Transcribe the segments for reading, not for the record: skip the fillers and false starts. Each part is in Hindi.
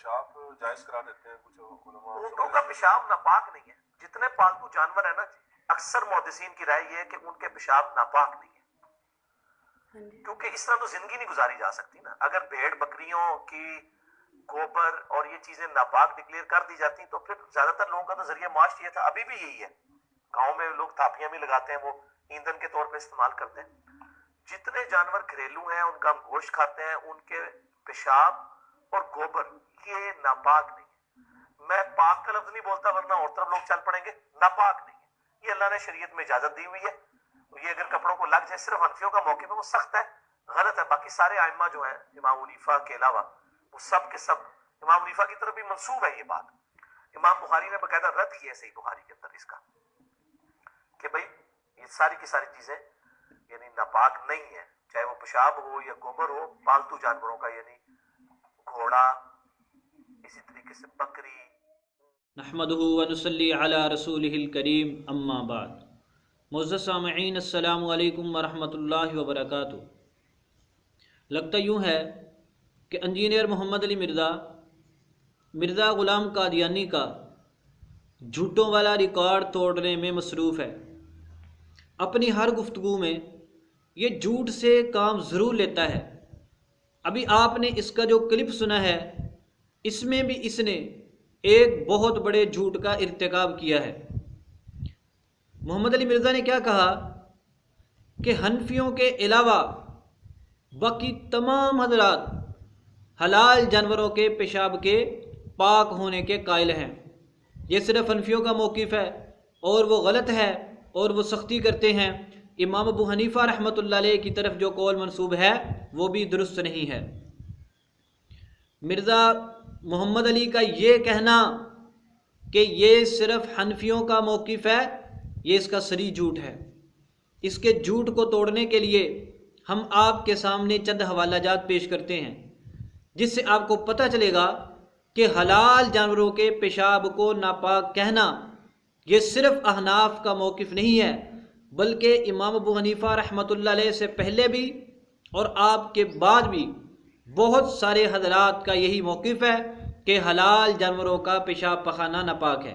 पेशाब जायज करा देते हैं कुछ उलमा। ऊंटों का पेशाब नापाक नहीं है। जितने पालतू जानवर है ना, अक्सर मुहद्दिसीन की राय ये है कि उनके पेशाब नापाक नहीं है, क्योंकि इस तरह तो जिंदगी नहीं गुजारी जा सकती ना। अगर भेड़ बकरियों की गोबर और ये चीजें नापाक डिक्लेयर कर दी जाती तो फिर ज्यादातर लोगों का तो जरिया माश ये था, अभी भी यही है। गाँव में लोग थापियां भी लगाते हैं, वो ईंधन के तौर पर इस्तेमाल करते हैं। जितने जानवर घरेलू हैं उनका हम गोश्त खाते हैं, उनके पेशाब और गोबर ये नापाक नहीं है। मैं पाक का लफ्ज नहीं बोलता वरना और तरफ लोग चल पड़ेंगे, नापाक नहीं है। ये अल्लाह ने शरीयत में इजाजत दी हुई है। ये अगर कपड़ों को लग जाए, सिर्फ हनफियों का मौके पे वो सख्त है, गलत है। बाकी सारे आइम्मा जो हैं इमाम हनीफा के अलावा वो सब के सब इमाम हनीफा की तरफ भी मंसूब है ये बात। इमाम बुखारी ने बकायदा रद्द किया सही बुखारी के अंदर इसका कि भाई ये सारी की सारी चीजें यानी नापाक नहीं है, चाहे वो पेशाब हो या गोबर हो, पालतू जानवरों का, यानी घोड़ा, इसी तरीके से बकरी। नहमदुहु व नुसल्ली अला रसूलिहिल करीम, अम्मा बाद। मुअज़्ज़ज़ सामिईन, अस्सलामु अलैकुम व रहमतुल्लाहि व बरकातुहू। लगता यूँ है कि इंजीनियर मोहम्मद अली मिर्ज़ा ग़ुलाम कादियानी का झूठों वाला रिकॉर्ड तोड़ने में मसरूफ़ है। अपनी हर गुफ्तगू में ये झूठ से काम ज़रूर लेता है। अभी आपने इसका जो क्लिप सुना है, इसमें भी इसने एक बहुत बड़े झूठ का इर्तिकाब किया है। मोहम्मद अली मिर्ज़ा ने क्या कहा कि हनफियों के अलावा बाकी तमाम हज़रात हलाल जानवरों के पेशाब के पाक होने के कायल हैं। ये सिर्फ हनफियों का मौक़िफ़ है और वो गलत है और वो सख्ती करते हैं। इमाम अबू हनीफा रहमतुल्लाह अलैह की तरफ जो कौल मंसूब है वो भी दुरुस्त नहीं है। मिर्ज़ा मोहम्मद अली का ये कहना कि ये सिर्फ हनफियों का मौक़िफ़ है, ये इसका सरी झूठ है। इसके झूठ को तोड़ने के लिए हम आपके सामने चंद हवालाजात पेश करते हैं, जिससे आपको पता चलेगा कि हलाल जानवरों के पेशाब को नापाक कहना ये सिर्फ अहनाफ का मौक़िफ़ नहीं है, बल्कि इमाम अबू हनीफा रहमतुल्लाह अलैह से पहले भी और आपके बाद भी बहुत सारे हज़रात का यही मौक़िफ़ है कि हलाल जानवरों का पेशाब पखाना नापाक है।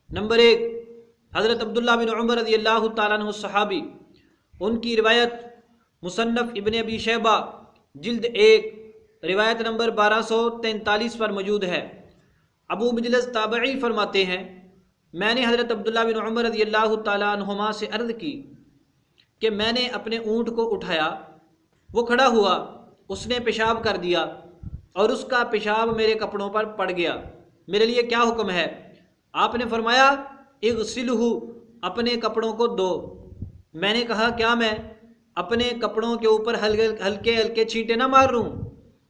नंबर 1, हज़रत अब्दुल्लाह बिन उमर रज़ियल्लाहु ताला अन्हु सहाबी, उनकी रिवायत मुसन्नफ़ इब्न अबी शैबा जिल्द 1 रिवायत नंबर 1243 पर मौजूद है। अबू मिजलस ताबई फरमाते हैं, मैंने हज़रत अब्दुल्लाह बिन उमर रज़ियल्लाहु ताला अन्हुमा से अर्ज़ की कि मैंने अपने ऊँट को उठाया, वो खड़ा हुआ, उसने पेशाब कर दिया और उसका पेशाब मेरे कपड़ों पर पड़ गया, मेरे लिए क्या हुक्म है? आपने फरमाया, इग़सिलहु, अपने कपड़ों को धो। मैंने कहा, क्या मैं अपने कपड़ों के ऊपर हल्के हल्के छींटे ना मार लूँ?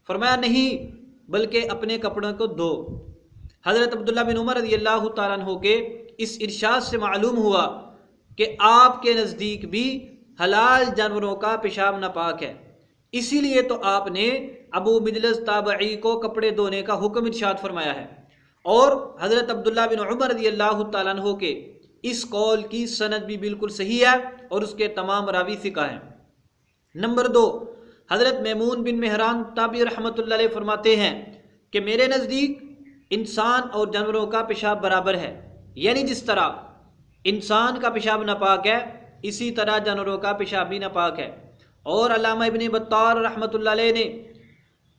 फरमाया, नहीं, बल्कि अपने कपड़ों को धो। हज़रत अब्दुल्लाह बिन उमर रज़ियल्लाहु ताला अन्हु के इस इरशाद से मालूम हुआ कि आपके नज़दीक भी हलाल जानवरों का पेशाब नापाक है, इसीलिए तो आपने अबू मिजलस ताबई को कपड़े धोने का हुक्म इरशाद फरमाया है। और हज़रत अब्दुल्लाह बिन उमर रज़ियल्लाहु ताला अन्हु के इस कौल की सनद भी बिल्कुल सही है और उसके तमाम रावी सिका हैं। नंबर 2, हज़रत मैमून बिन मेहरान ताबी रहमतुल्लाह अलैह फरमाते हैं कि मेरे नज़दीक इंसान और जानवरों का पेशाब बराबर है, यानी जिस तरह इंसान का पेशाब नापाक है, इसी तरह जानवरों का पेशाब भी नापाक है। और अल्लामा इब्न बत्तार रहमतुल्लाह अलैह ने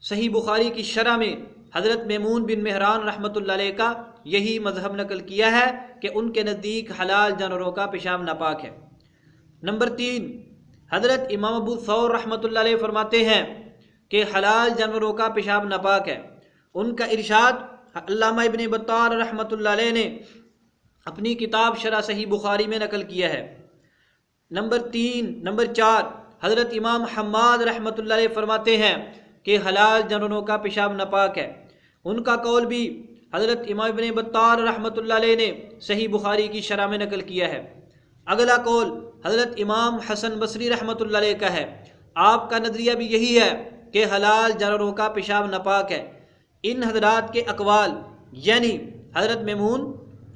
सही बुखारी की शरह में हज़रत मैमून बिन मेहरान रहमतुल्लाह अलैह का यही मज़हब नकल किया है कि उनके नज़दीक हलाल जानवरों का पेशाब नापाक है। नंबर 3, हज़रत इमाम अबू सौर रहमतुल्लाह अलैह फरमाते हैं कि हलाल जानवरों का पेशाब नापाक है। उनका इरशाद अल्लामा इब्न बत्तार रहमतुल्लाह अलैह ने अपनी किताब शरह सही बुखारी में नकल किया है। नंबर 4, हज़रत इमाम हम्माद रहमतुल्लाह अलैह फरमाते हैं कि हलाल जानवरों का पेशाब नापाक है। उनका कौल भी हज़रत इमाम इब्न बत्तार रहमतुल्लाह अलैह ने सही बुखारी की शरह में नकल किया है। अगला कौल हज़रत इमाम हसन बसरी रहमतुल्लाह अलैह का है। आपका नज़रिया भी यही है कि हलाल जानवरों का पेशाब नापाक है। इन हज़रात के अकवाल यानी हज़रत मैमून,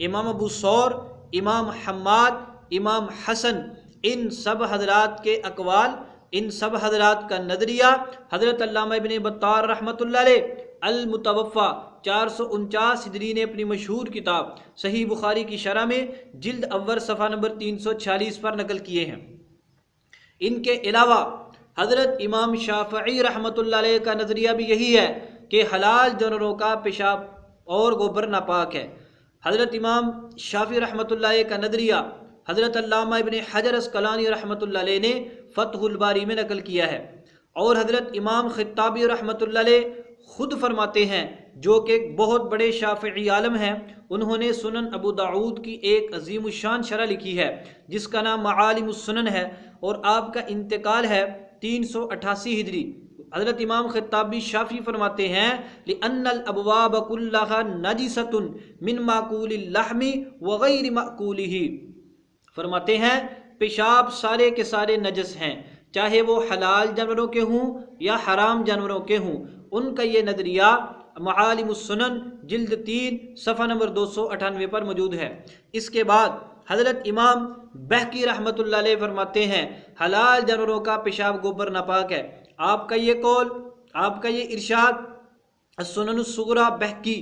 इमाम अबू सौर, इमाम हम्माद, इमाम हसन, इन सब हज़रात के अकवाल, इन सब हज़रात का नज़रिया हज़रत अल्लामा इब्न बत्तार रहमतुल्लाह अलैह अल मुतवफ़ा 449 हिजरी ने अपनी मशहूर किताब सही बुखारी की शरह में जिल्द अव्वल सफ़ा नंबर 346 पर नकल किए हैं। इनके अलावा हज़रत इमाम शाफ़ई रहमतुल्लाह अलैह का नज़रिया भी यही है कि हलाल जानवरों का पेशाब और गोबर नापाक है। हज़रत इमाम शाफ़ी रहमतुल्लाह अलैह का नज़रिया हज़रत अल्लामा इब्न हजर अस्क़लानी रहमतुल्लाह अलैह ने फ़तहुल बारी में नकल किया है। और हज़रत इमाम ख़त्ताबी रहमतुल्लाह अलैह खुद फरमाते हैं, जो कि बहुत बड़े शाफ़िई आलम हैं, उन्होंने सुनन अबू दाऊद की एक अजीम शान शरह लिखी है जिसका नाम मालिमुस सुनन है और आपका इंतकाल है 388 हिजरी। हज़रत इमाम ख़त्ताबी शाफ़ी फरमाते हैं लिअन्नल अबवाब कुल्लहा नजिसतुन मिन माकूलिल लहमी व गैरि माकूलिही। फरमाते हैं पेशाब सारे के सारे नजस हैं, चाहे वो हलाल जानवरों के हों या हराम जानवरों के हों। उनका ये नज़रिया मालिमुस सुनन जिल्द 3 सफ़ा नंबर 298 पर मौजूद है। इसके बाद हज़रत इमाम बहकी रहमतुल्लाह अलैह फरमाते हैं हलाल जानवरों का पेशाब गोबर नापाक है। आपका ये कौल, आपका ये इरशाद सुनन सुगरा बहकी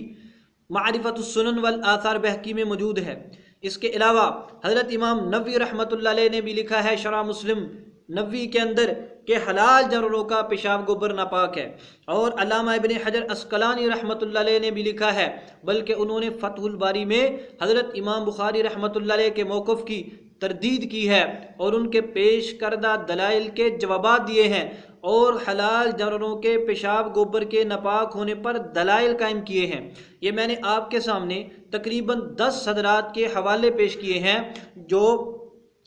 मारिफतुस सुनन वल आसार बहकी में मौजूद है। इसके अलावा हज़रत इमाम नबवी रहमतुल्लाह अलैह ने भी लिखा है शरह मुस्लिम नबवी के अंदर कि हलाल जानवरों का पेशाब गोबर नापाक है। और अल्लामा इब्न हजर अस्क़लानी रहमतुल्लाह अलैह ने भी लिखा है, बल्कि उन्होंने फ़तहुल बारी में हज़रत इमाम बुखारी रहमतुल्लाह अलैह के मौक़िफ़ की तरदीद की है और उनके पेश करदा दलाइल के जवाबात दिए हैं और हलाल जानवरों के पेशाब गोबर के नापाक होने पर दलाइल कायम किए हैं। ये मैंने आपके सामने तकरीबन 10 हज़रात के हवाले पेश किए हैं जो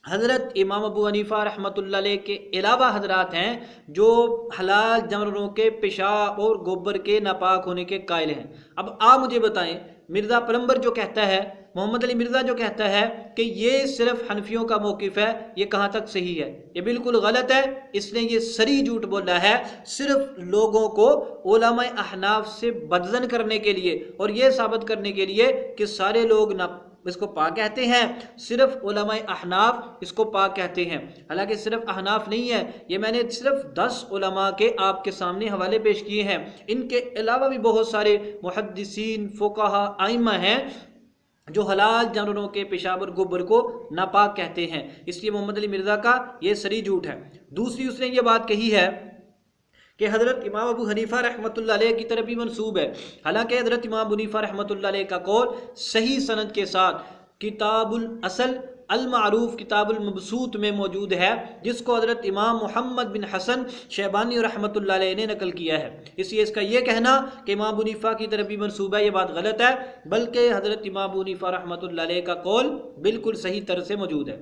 हज़रत इमाम अबू हनीफ़ा रहमतुल्लाह अलैह के अलावा हज़रात हैं जो हलाल जानवरों के पेशाब और गोबर के नापाक होने के कायल हैं। अब आप मुझे बताएं, मिर्ज़ा पलम्बर जो कहता है, मोहम्मद अली मिर्ज़ा जो कहता है कि ये सिर्फ हनफियों का मौक़िफ़ है, ये कहाँ तक सही है? ये बिल्कुल गलत है। इसने ये सरी झूठ बोला है सिर्फ लोगों को उलमा अहनाफ से बदज़न करने के लिए और ये साबित करने के लिए कि सारे लोग ना इसको पाक कहते हैं, सिर्फ उलमा अहनाफ इसको पाक कहते हैं। हालांकि सिर्फ अहनाफ नहीं है, ये मैंने सिर्फ 10 उलमा के आपके सामने हवाले पेश किए हैं। इनके अलावा भी बहुत सारे मुहद्दिसीन फ़ुक़हा आइम्मा हैं जो हलाल जानवरों के पेशाब और गोबर को नापाक कहते हैं। इसलिए मोहम्मद अली मिर्ज़ा का ये सरी झूठ है। दूसरी उसने ये बात कही है कि हज़रत इमाम अबू हनीफ़ा रहमतुल्लाह अलैह की तरफ भी मंसूब है। हालांकि हज़रत इमाम अबू हनीफ़ा रहमतुल्लाह अलैह का कौल सही सनद के साथ किताबुल असल अल मारूफ किताबुल मबसूत में मौजूद है, जिसको हज़रत इमाम मुहम्मद बिन हसन शैबानी रहमतुल्लाह अलैह ने नकल किया है। इसलिए इसका ये कहना कि इमाम अबू हनीफ़ा की तरफ भी मंसूब है, ये बात गलत है, बल्कि हज़रत इमाम अबू हनीफ़ा रहमतुल्लाह अलैह का कौल बिल्कुल सही तरह से मौजूद है।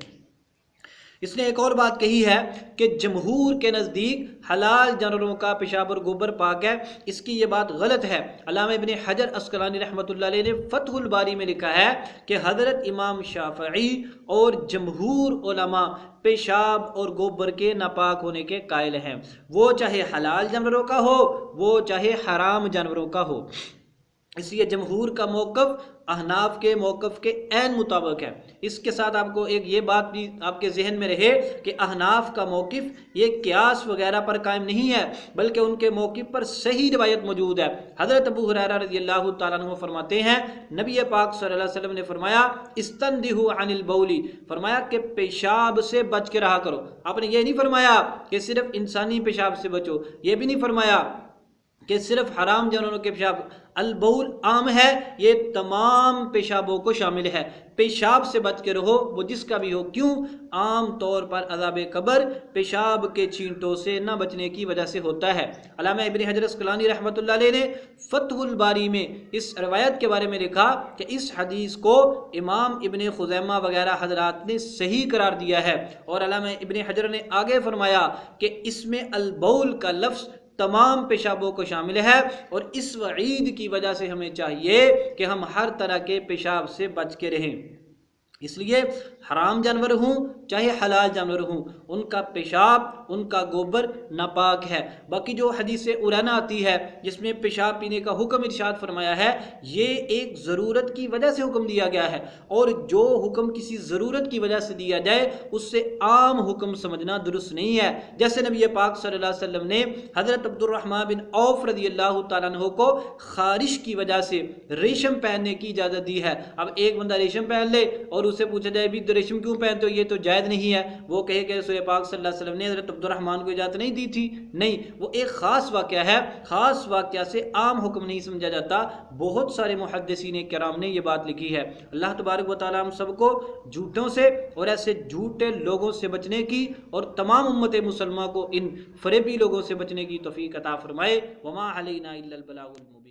इसने एक और बात कही है कि जमहूर के नज़दीक हलाल जानवरों का पेशाब और गोबर पाक है। इसकी ये बात गलत है। अल्लामा इब्न हजर अस्क़लानी रहमतुल्लाह अलैह ने फ़तहुल बारी में लिखा है कि हज़रत इमाम शाफ़ई और जमहूर उलमा पेशाब और गोबर के नापाक होने के कायल हैं, वो चाहे हलाल जानवरों का हो वो चाहे हराम जानवरों का हो। इसलिए जमहूर का मौक़िफ़ अहनाफ के मौक़िफ़ के ऐन मुताबिक है। इसके साथ आपको एक ये बात भी आपके जहन में रहे कि अहनाफ का मौक़िफ़ ये क़ियास वगैरह पर कायम नहीं है, बल्कि उनके मौक़िफ़ पर सही रिवायत मौजूद है। हज़रत अबू हुरैरा रज़ियल्लाहु ताला अन्हु फरमाते हैं नबी पाक सल्लल्लाहु अलैहि वसल्लम ने फरमाया इस्तंदिहु अनिल बौली, फरमाया कि पेशाब से बच के रहा करो। आपने ये नहीं फरमाया कि सिर्फ इंसानी पेशाब से बचो, ये भी नहीं फरमाया कि सिर्फ हराम जानवरों के पेशाब। अलबौल आम है, ये तमाम पेशाबों को शामिल है। पेशाब से बच के रहो, वो जिसका भी हो। क्यों? आम तौर पर अज़ाब कब्र पेशाब के छींटों से न बचने की वजह से होता है। अल्लामा इब्न हजर अस्क़लानी रहमतुल्लाह अलैह ने फ़तहुल बारी में इस रवायत के बारे में लिखा कि इस हदीस को इमाम इब्न खुज़ैमा वगैरह हजरात ने सही करार दिया है। और अल्लामा इब्न हजर ने आगे फरमाया कि इसमें अलबौल का लफ्ज़ तमाम पेशाबों को शामिल है और इस वईद की वजह से हमें चाहिए कि हम हर तरह के पेशाब से बच के रहें। इसलिए हराम जानवर हों चाहे हलाल जानवर हों, उनका पेशाब, उनका गोबर नापाक है। बाकी जो हदीस उराना आती है जिसमें पेशाब पीने का हुक्म इरशाद फरमाया है, ये एक ज़रूरत की वजह से हुक्म दिया गया है, और जो हुक्म किसी ज़रूरत की वजह से दिया जाए उससे आम हुक्म समझना दुरुस्त नहीं है। जैसे नबी पाक सल्लल्लाहु अलैहि वसल्लम ने हज़रत अब्दुर्रहमान बिन औफ रज़ियल्लाहु ताला अन्हु को खारिश की वजह से रेशम पहनने की इजाज़त दी है। अब एक बंदा रेशम पहन ले और उससे पूछा जाए भी तो रेशम क्यों पहनते हो, ये तो जायज़ नहीं है, वो कहे कि रसूल पाक सल्लल्लाहु अलैहि वसल्लम ने हज़रत अब्दुर्रहमान को इजाज़त नहीं दी थी। नहीं, वो एक ख़ास वाक़या है, ख़ास वाक़या से आम हुक्म नहीं समझा जाता। बहुत सारे मुहद्दिसीन किराम ने ये बात लिखी है। अल्लाह तबारक व तआला हम सबको झूठों से और ऐसे झूठे लोगों से बचने की और तमाम उम्मत मुसलमान को इन फरेबी लोगों से बचने की तौफीक अता फरमाए। वमा अलैना इल्लल बलागुल मुबीन।